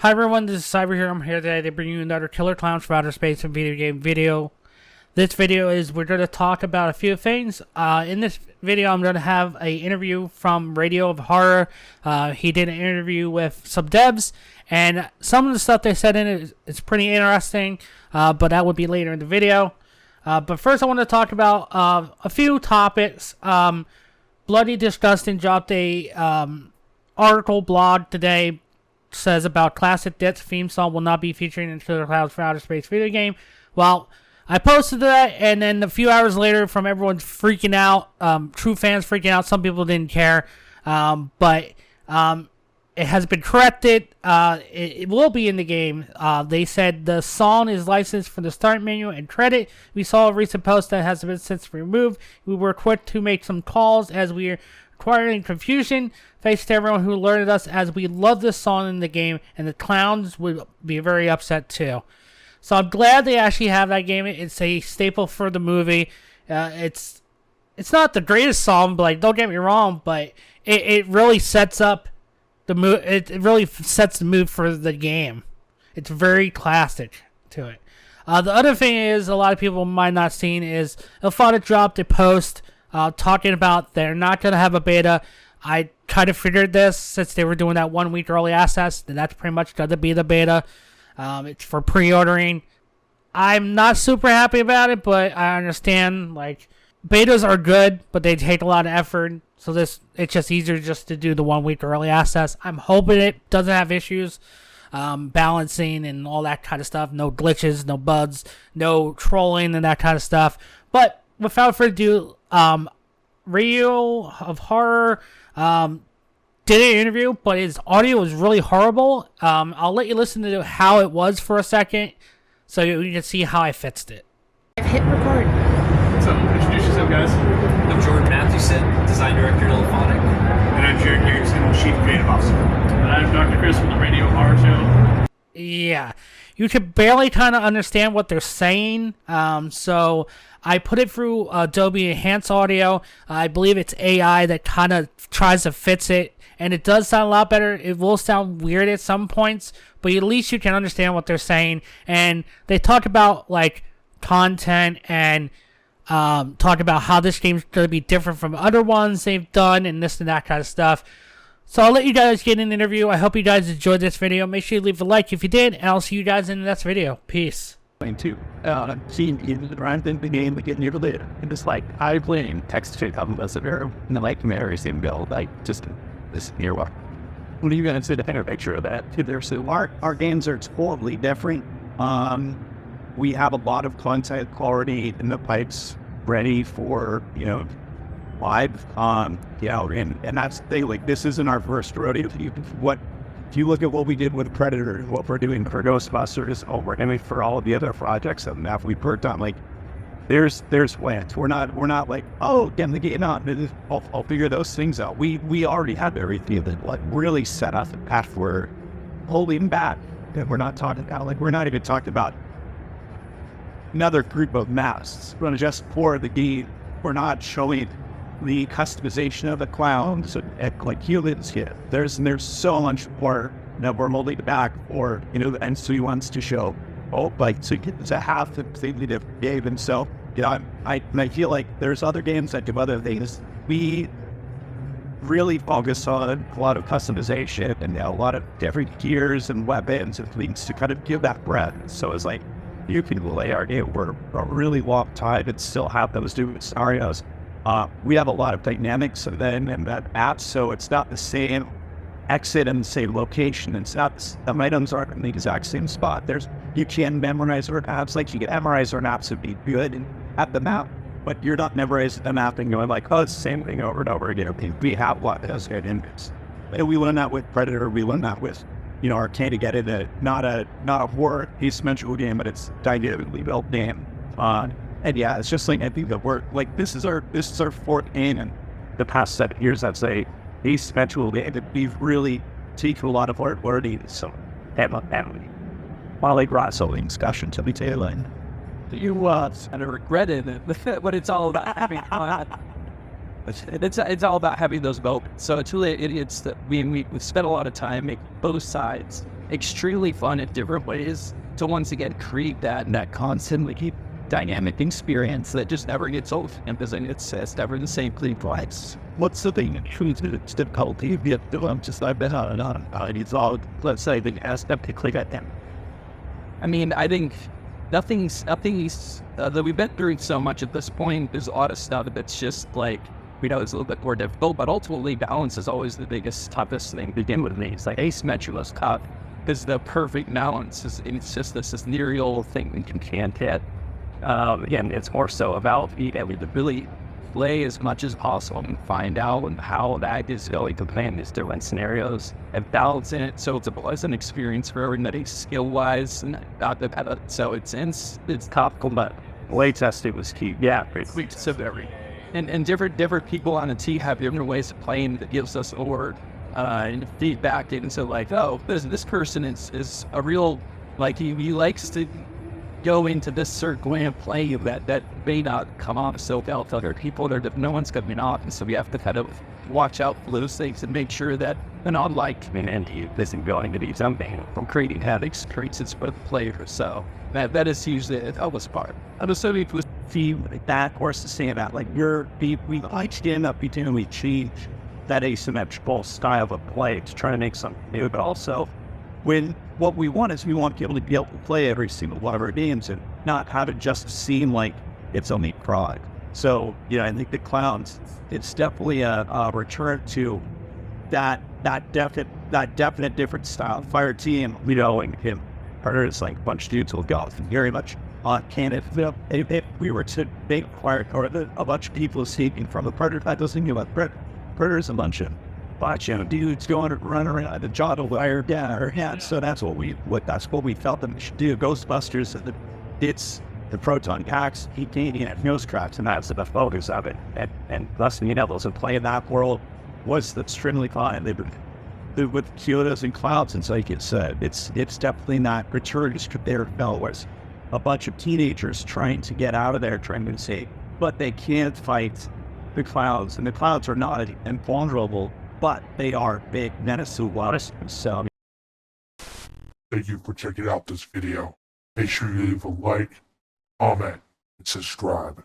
Hi everyone, this is Cyber here. I'm here today to bring you another Killer Klowns from Outer Space and video game video. This video is we're going to talk about a few things. In this video, I'm going to have an interview from Radio of Horror. He did an interview with some devs, and some of the stuff they said in it is pretty interesting, but that would be later in the video. But first, I want to talk about a few topics. Bloody Disgusting dropped a article blog today. Says about classic Death's theme song will not be featuring in Killer Klowns from Outer Space video game. Well, I posted that, and then a few hours later, from everyone freaking out, true fans freaking out. Some people didn't care, but it has been corrected. It will be in the game. They said the song is licensed for the start menu and credit. We saw a recent post that has been since removed. We were quick to make some calls as we are acquiring confusion. Thanks to everyone who alerted us, as we love this song in the game, and the clowns would be very upset too. So I'm glad they actually have that game. It's a staple for the movie. It's not the greatest song, but like, don't get me wrong, but it really sets up the mood. It really sets the mood for the game. It's very classic to it. The other thing is, a lot of people might not seen is Ilfata dropped a post talking about they're not going to have a beta. I kind of figured this since they were doing that 1 week early access, and that's pretty much going to be the beta. It's for pre-ordering. I'm not super happy about it, but I understand, like, betas are good, but they take a lot of effort, so it's just easier just to do the 1 week early access. I'm hoping it doesn't have issues, balancing and all that kind of stuff. No glitches, no bugs, no trolling and that kind of stuff. But without further ado, Radio of Horror did an interview, but his audio was really horrible. I'll let you listen to how it was for a second, so you can see how I fixed it. I've hit record. So, introduce yourself, guys. I'm Jordan Mathewson, Design Director at Ilfonic. And I'm Jared Garrison, Chief Creative Officer. And I'm Dr. Chris from the Radio Horror Show. Yeah, you could barely kind of understand what they're saying, so I put it through Adobe Enhance Audio. I believe it's AI that kind of tries to fix it, and it does sound a lot better. It will sound weird at some points, but at least you can understand what they're saying. And they talk about, like, content and talk about how this game's going to be different from other ones they've done and this and that kind of stuff. So I'll let you guys get an interview. I hope you guys enjoyed this video. Make sure you leave a like if you did, and I'll see you guys in the next video. Peace. Too. Seeing in the grind in the game, getting near the lid, and just like I playing text to come as a very and the like Mary's in build like just this near what are you gonna say to paint a picture of that there? So our games are totally different. We have a lot of content already in the pipes ready for live. And that's the thing, like, this isn't our first rodeo. If you look at what we did with Predator and what we're doing for Ghostbusters, for all of the other projects that we've worked on, like, there's plans. We're not like, oh, get the game out, I'll figure those things out. We already have everything that, like, really set us a path for holding back. And we're not talking about, like, we're not even talking about another group of masks. We're just for the game. We're not showing the customization of the clowns and like humans here. There's so much more that we're holding back for, the NC wants to show. To have the completely different game. And so, I feel like there's other games that do other things. We really focus on a lot of customization and a lot of different gears and weapons and things to kind of give that breadth. So it's like, you can lay our game for a really long time and still have those different scenarios. We have a lot of dynamics and that map, so it's not the same exit in the same location. It's not the items aren't in the exact same spot. You can memorize our maps, like you can memorize our maps and be good at the map, but you're not memorizing the map and going like, oh, it's the same thing over and over again. We have what has good inputs. And we learn that with Predator. We learn that with Arcane to get into not a horror asymmetrical game, but it's dynamically built game. And yeah, it's just like, I think that we're like, this is our fourth game in the past 7 years. I'd say asymmetrical game that we've really taken a lot of our learning. So while they brought something discussion to the tail end. You kind of regretted it, but it's all about having fun. It's all about having those moments. So it's really, it's that we spent a lot of time making both sides extremely fun in different ways to once again create that constantly dynamic experience that just never gets old. And it's never the same thing twice. What's the thing? It's difficulty. I'm just, I've been on and on. It's all, let's say, the aspect to click at them. I mean, I think nothing's that we've been through so much at this point. There's a lot of stuff that's just like, we know it's a little bit more difficult, but ultimately balance is always the biggest, toughest thing to begin with me. It's like asymmetry was tough because the perfect balance it's just this ethereal thing that you can't hit. Again, it's more so about being able to really play as much as possible and find out how that is going to play in these different scenarios and balance in it so it's a pleasant experience for everybody skill-wise and not dependent. So it's topical, but Play testing was key. Yeah, so very. And different people on the team have different ways of playing that gives us more feedback into like, oh, this person is a real, like he likes to go into this certain way of playing that may not come off so well to other people. No one's going to be off, and so we have to kind of watch out for those things and make sure that an unlike community isn't going to be something from creating havoc experiences for the player. So that is usually the toughest part. I'm assuming it was like that, or to say that, like we like stand up between we change that asymmetrical style of play to try to make something new, but also when what we want is we want people to be able to play every single one of our games and not have it just seem like it's only prod. So, I think the Klowns, it's definitely a return to that definite different style. Fire team, and him, partner is like a bunch of dudes will go very much on candid. If we were to make Fire or a bunch of people escaping from the Predator, I was thinking about Predator's a bunch of dudes going to run around the jaw to wire down our head. So that's what we felt that we should do. Ghostbusters, it's the proton packs, nose cracks, and that's the focus of it. And thus, those who play in that world was extremely fun. They've been with Kyotos and Clouds, and so like you said, it's definitely not return to their whereas a bunch of teenagers trying to get out of there, trying to escape, but they can't fight the Clouds, and the Clouds are not invulnerable, but they are big menace to us. So thank you for checking out this video. Make sure you leave a like, comment, and subscribe.